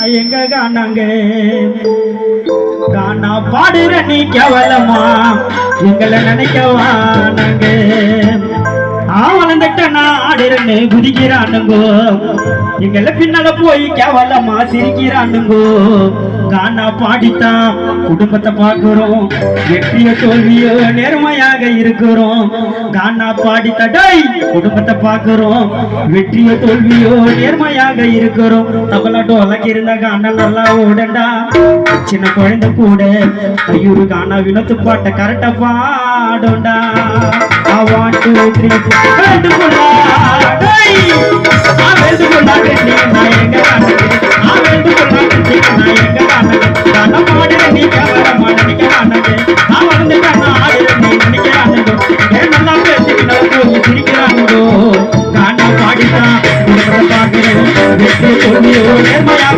நான் எங்க காணாங்க காணா பாடுற நீ கேவலமா எங்களை நினைக்கவா நாங்க வளர்ந்துட்ட நான் ஆடுறேன்னு குதிக்கிறானுங்கோ எங்களை பின்னால போய் கேவலமா சிரிக்கிறானுங்கோ காணா பாடித்தான் குடும்பத்தை பார்க்கிறோம் வெற்றியோ தோல்வியோ நேர்மையாக இருக்கிறோம் காணா பாடித்தடை குடும்பத்தை பார்க்கிறோம் வெற்றியோ தோல்வியோ நேர்மையாக இருக்கிறோம் தபலாட்டம் வழக்கு இருந்தா காணா நல்லா ஓடண்டா சின்ன குழந்தை கூட ஐயூரு காணா வினத்து பாட்ட கரெக்டா பாடோண்டா I want 2, 3, 4 வெல்து கொள்ளா